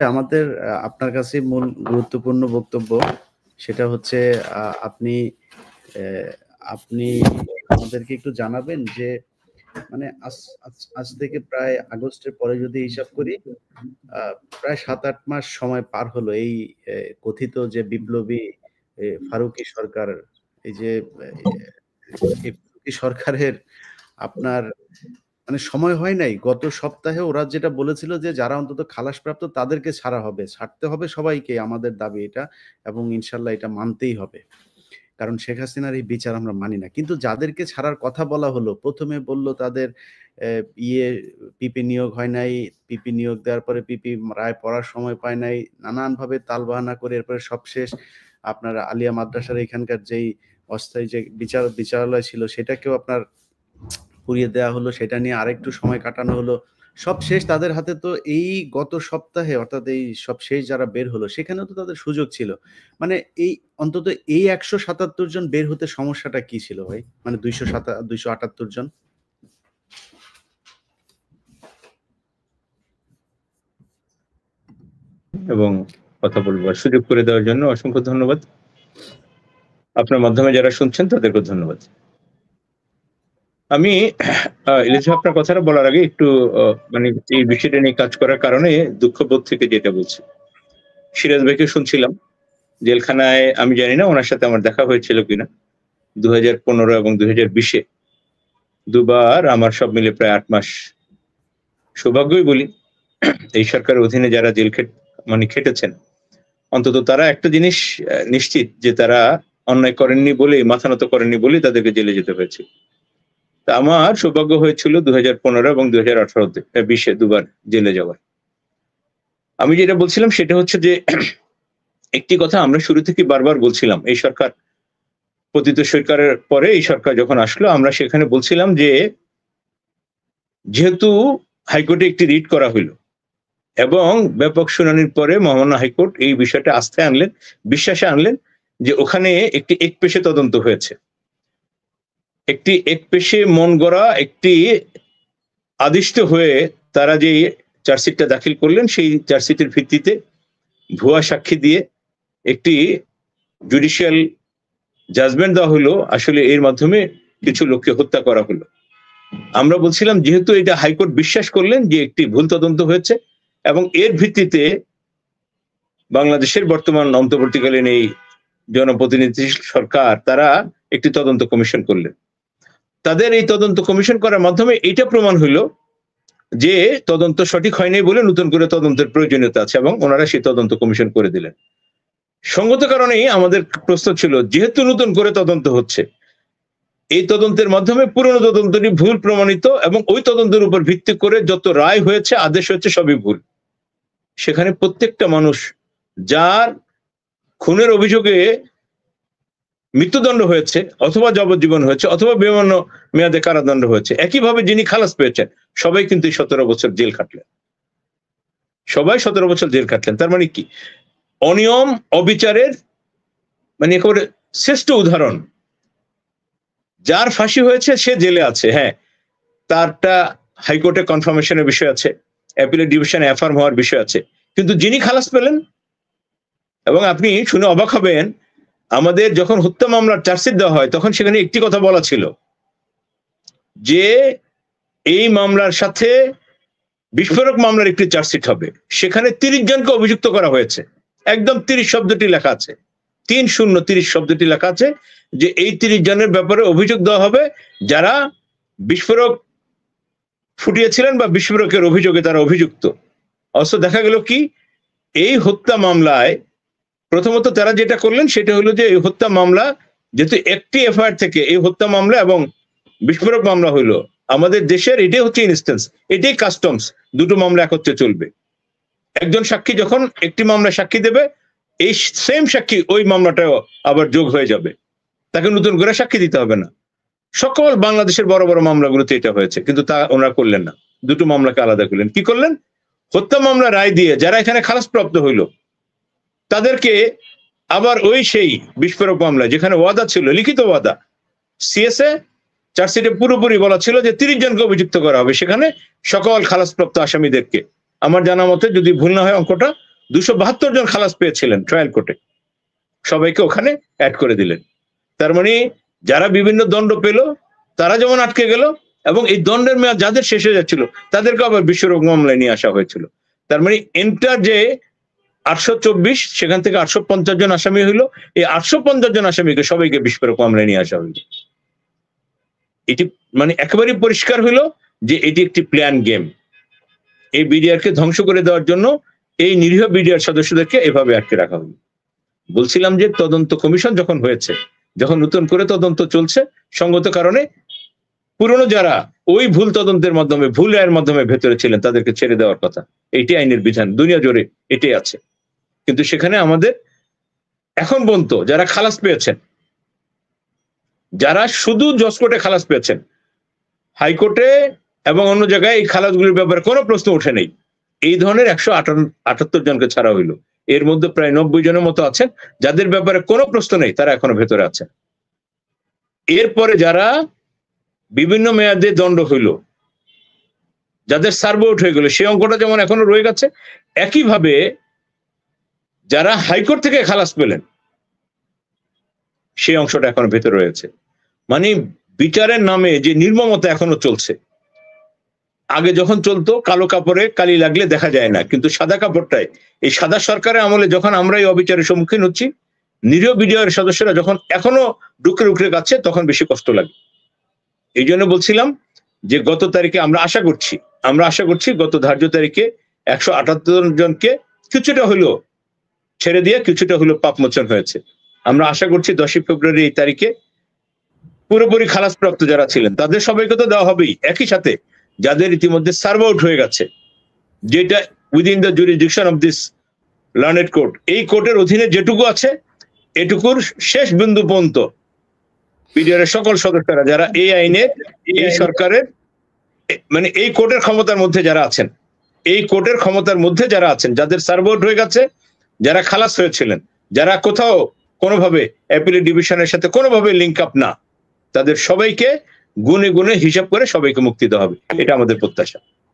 আমাদের আপনার কাছে মূল গুরুত্বপূর্ণ বক্তব্য সেটা হচ্ছে আপনি আপনি আমাদেরকে একটু জানাবেন যে মানে আজ থেকে প্রায় আগস্টের পরে যদি হিসাব করি প্রায় ৭-৮ মাস সময় পার হলো এই কথিত যে বিপ্লবী ফারুকী সরকার, এই যে এই ফারুকী সরকারের আপনার মানে সময় হয় নাই। গত সপ্তাহে ওরা যেটা বলেছিল যে যারা অন্তত খালাসপ্রাপ্ত তাদেরকে ছাড়া হবে। ছাড়তে হবে সবাইকে, আমাদের দাবি এটা, এবং ইনশাআল্লাহ এটা মানতেই হবে। কারণ শেখ হাসিনার এই বিচার আমরা মানি না। কিন্তু যাদেরকে ছাড়ার কথা বলা হলো, ১ম এ বলল তাদের অ্যা ইয়ে পিপি নিয়োগ হয় নাই। পিপি নিয়োগ দেওয়ার পরে পিপি রায় পড়ার সময় পায় নাই। নানানভাবে তালবাহানা করে এরপরে সবশেষ আপনার আলিয়া মাদ্রাসার এখানকার যেই অস্থায়ী যে বিচারালয় ছিল সেটাকেও আপনার পুড়িয়ে দেওয়া হলো। সেটা নিয়ে আরেকটু সময় কাটানো হলো। সবশেষ তাদের হাতে তো এই গত সপ্তাহে, অর্থাৎ এই সবশেষ যারা বের হলো সেখানেও তো তাদের সুযোগ ছিল। মানে এই অন্তত এই ১৭৭ জন বের হতে সমস্যাটা কি ছিল ভাই? মানে ২৭৮ জন? এবং কথা বলবার সুযোগ করে দেওয়ার জন্য অসংখ্য ধন্যবাদ। আপনার মাধ্যমে যারা শুনছেন তাদেরকে ধন্যবাদ। আমি ইলিয়াস ভাই আপনার কথাটা বলার আগে একটু মানে এই বিষয়টা নিয়ে কাজ করার কারণে দুঃখবোধ থেকে যেটা বলছি। সিরাজ ভাইকে শুনছিলাম জেলখানায়, আমি জানি না ওনার সাথে আমার দেখা হয়েছিল কিনা, ২০১৫ এবং ২০২০-এ দুবার, আমার সব মিলে প্রায় ৮ মাস। সৌভাগ্যই বলি এই সরকারের অধীনে যারা জেল খেটেছেন, অন্তত তারা একটা জিনিস নিশ্চিত যে তারা অন্যায় করেননি বলে, মাথা নত করেননি বলে তাদেরকে জেলে যেতে হয়েছে। তা আমার সৌভাগ্য হয়েছিল ২০১৫ এবং ২০১৮-20-এ দুবার জেলে যাওয়ার। আমি যেটা বলছিলাম সেটা হচ্ছে যে একটি কথা আমরা শুরু থেকে বারবার বলছিলাম, এই সরকার পতিত সরকারের পরে এই সরকার যখন আসলো, আমরা সেখানে বলছিলাম যে যেহেতু হাইকোর্টে একটি রিট করা হইল এবং ব্যাপক শুনানির পরে মহামান্য হাইকোর্ট এই বিষয়টা আস্থায় আনলেন, বিশ্বাসে আনলেন যে ওখানে একটি একপেশে তদন্ত হয়েছে, একটি একপেশে মন গড়া একটি আদিষ্ট হয়ে তারা যে চার্জশিটটা দাখিল করলেন, সেই চার্জশিটের ভিত্তিতে ভুয়া সাক্ষী দিয়ে একটি জুডিশিয়াল জাজমেন্ট দেওয়া হলো, আসলে এর মাধ্যমে কিছু লোককে হত্যা করা হলো। আমরা বলছিলাম যেহেতু এটা হাইকোর্ট বিশ্বাস করলেন যে একটি ভুল তদন্ত হয়েছে এবং এর ভিত্তিতে বাংলাদেশের বর্তমান অন্তর্বর্তীকালীন এই জনপ্রতিনিধি সরকার তারা একটি তদন্ত কমিশন করলেন। তাদের এই তদন্ত কমিশন করার মাধ্যমে এটা প্রমাণ হইল যে তদন্ত সঠিক হয়নি বলে নতুন করে তদন্তের প্রয়োজনীয়তা আছে এবং ওনারা সেই তদন্ত কমিশন করে দিলেন। সঙ্গত কারণেই আমাদের প্রশ্ন ছিল, যেহেতু নতুন করে তদন্ত হচ্ছে, এই তদন্তের মাধ্যমে পুরনো তদন্তটি ভুল প্রমাণিত এবং ওই তদন্তের উপর ভিত্তি করে যত রায় হয়েছে, আদেশ হয়েছে, সবই ভুল। সেখানে প্রত্যেকটা মানুষ যার খুনের অভিযোগে মৃত্যুদণ্ড হয়েছে অথবা যাবজ্জীবন হয়েছে অথবা বিভিন্ন মেয়াদে কারাদণ্ড হয়েছে, একইভাবে যিনি খালাস পেয়েছেন সবাই কিন্তু 17 বছর জেল খাটলেন, সবাই 17 বছর জেল খাটলেন। তার মানে কি, অনিয়ম অবিচারের মানে একেবারে শ্রেষ্ঠ উদাহরণ। যার ফাঁসি হয়েছে সে জেলে আছে, হ্যাঁ, তারটা হাইকোর্টে কনফার্মেশনের বিষয় আছে, অ্যাপিলেট ডিভিশনে অ্যাফার্ম হওয়ার বিষয় আছে, কিন্তু যিনি খালাস পেলেন, এবং আপনি শুনে অবাক হবেন, আমাদের যখন হত্যা মামলার চার্জশিট দেওয়া হয় তখন সেখানে একটি কথা বলা ছিল যে এই মামলার সাথে বিস্ফোরক মামলার একটি চার্জশিট হবে, সেখানে 30 জনকে অভিযুক্ত করা হয়েছে, একদম 30 শব্দটি লেখা আছে, 30 শব্দটি লেখা আছে যে এই 30 জনের ব্যাপারে অভিযোগ দেওয়া হবে যারা বিস্ফোরক ফুটিয়েছিলেন বা বিস্ফোরকের অভিযোগে তারা অভিযুক্ত। অবশ্য দেখা গেল কি, এই হত্যা মামলায় প্রথমত তারা যেটা করলেন সেটা হলো যে এই হত্যা মামলা যেহেতু একটি এফআইআর থেকে এই হত্যা মামলা এবং বিস্ফোরক মামলা হইলো, আমাদের দেশের এটাই হচ্ছে ইনস্টেন্স, এটাই কাস্টমস, দুটো মামলা একত্রে চলবে। একজন সাক্ষী যখন একটি মামলা সাক্ষী দেবে, এই সেম সাক্ষী ওই মামলাটাও আবার যোগ হয়ে যাবে, তাকে নতুন করে সাক্ষী দিতে হবে না। সকল বাংলাদেশের বড় বড় মামলাগুলোতে এটা হয়েছে, কিন্তু তা ওনারা করলেন না, দুটো মামলাকে আলাদা করলেন। কি করলেন? হত্যা মামলা রায় দিয়ে যারা এখানে খালাসপ্রাপ্ত হইল তাদেরকে আবার ওই সেই বিস্ফোরক মামলা যেখানে ওয়াদা ছিল, লিখিত ওয়াদা, সিএসএ চার্জশিটে পুরোপুরি বলা ছিল যে 30 জনকে অভিযুক্ত করা হবে, সেখানে সকল খালাসপ্রাপ্ত আসামিদেরকে, আমার জানা মতে যদি ভুল না হয় অঙ্কটা 272 জন খালাস পেয়েছিলেন ট্রায়াল কোর্টে, সবাইকে ওখানে অ্যাড করে দিলেন। তার মানে যারা বিভিন্ন দণ্ড পেল তারা যেমন আটকে গেল, এবং এই দণ্ডের মেয়াদ যাদের শেষ হয়ে যাচ্ছিল তাদেরকে আবার বিস্ফোরক মামলায় নিয়ে আসা হয়েছিল। তার মানে এন্টার যে 824 সেখান থেকে 850 জন আসামি হইলো, এই 850 জন আসামিকে সবাইকে বিস্ফোরক মামলায় নিয়ে আসা হইল। এটি মানে একেবারেই পরিষ্কার হইলো যে এটি একটি প্ল্যান গেম। এই বিডিআরকে ধ্বংস করে দেওয়ার জন্য এই নিরীহ বিডিআর সদস্যদেরকে এভাবে আটকে রাখা হলো। বলছিলাম যে তদন্ত কমিশন যখন হয়েছে, যখন নতুন করে তদন্ত চলছে, সঙ্গত কারণে পুরনো যারা ওই ভুল তদন্তের মাধ্যমে, ভুল রায়ের মাধ্যমে ভেতরে ছিলেন তাদেরকে ছেড়ে দেওয়ার কথা। এইটি আইনের বিধান, দুনিয়া জুড়ে এটাই আছে। কিন্তু সেখানে আমাদের এখন পর্যন্ত যারা খালাস পেয়েছেন, যারা শুধু জজ কোর্টে খালাস পেয়েছেন, হাইকোর্টে এবং অন্য জায়গায় এই খালাসগুলির ব্যাপারে কোনো প্রশ্ন ওঠে নেই, এই ধরনের 178 জনকে ছাড়া হইল। এর মধ্যে প্রায় 90 জনের মতো আছেন যাদের ব্যাপারে কোনো প্রশ্ন নেই, তারা এখনো ভেতরে আছেন। এরপরে যারা বিভিন্ন মেয়াদে দণ্ড হইল, যাদের সার্ভ আউট হয়ে গেল, সেই অঙ্কটা যেমন এখনো রয়ে গেছে, একইভাবে যারা হাইকোর্ট থেকে খালাস পেলেন সেই অংশটা এখনো ভেতরে রয়েছে। মানে বিচারের নামে যে নির্মমতা এখনো চলছে। আগে যখন চলতো কালো কাপড়ে কালি লাগলে দেখা যায় না, কিন্তু সাদা কাপড়টায়, এই সাদা সরকারের আমলে যখন আমরা এই অবিচারের সম্মুখীন হচ্ছি, নিরীহ বিডিআর সদস্যরা যখন এখনো ডুকরে ডুকরে যাচ্ছে, তখন বেশি কষ্ট লাগে। এই জন্য বলছিলাম যে গত তারিখে আমরা আশা করছি গত ধার্য তারিখে 178 জনকে কিছুটা হলো ছেড়ে দিয়ে কিছুটা হলো পাপমোচন হয়েছে। আমরা আশা করছি 10 ফেব্রুয়ারি এই তারিখে পুরোপুরি খালাসপ্রাপ্ত যারা ছিলেন তাদের সবাইকে তো দেওয়া হবেই, একই সাথে যাদের ইতিমধ্যে সার্ভ আউট হয়ে গেছে, যেটা within the jurisdiction of this learned court, এই কোর্টের অধীনে যেটুকু আছে এটুকুর শেষ বিন্দু পর্যন্ত বিডিআর এর সকল সদস্যরা যারা এই আইনে, এই সরকারের মানে এই কোর্টের ক্ষমতার মধ্যে যারা আছেন, এই কোর্টের ক্ষমতার মধ্যে যারা আছেন, যাদের সার্ভ আউট হয়ে গেছে, যারা খালাস হয়েছিলেন, যারা কোথাও কোনোভাবে অ্যাপিলেট ডিভিশনের সাথে কোনোভাবে লিঙ্ক আপ না, তাদের সবাইকে গুনে গুনে হিসাব করে সবাইকে মুক্তি দেওয়া হবে, এটা আমাদের প্রত্যাশা।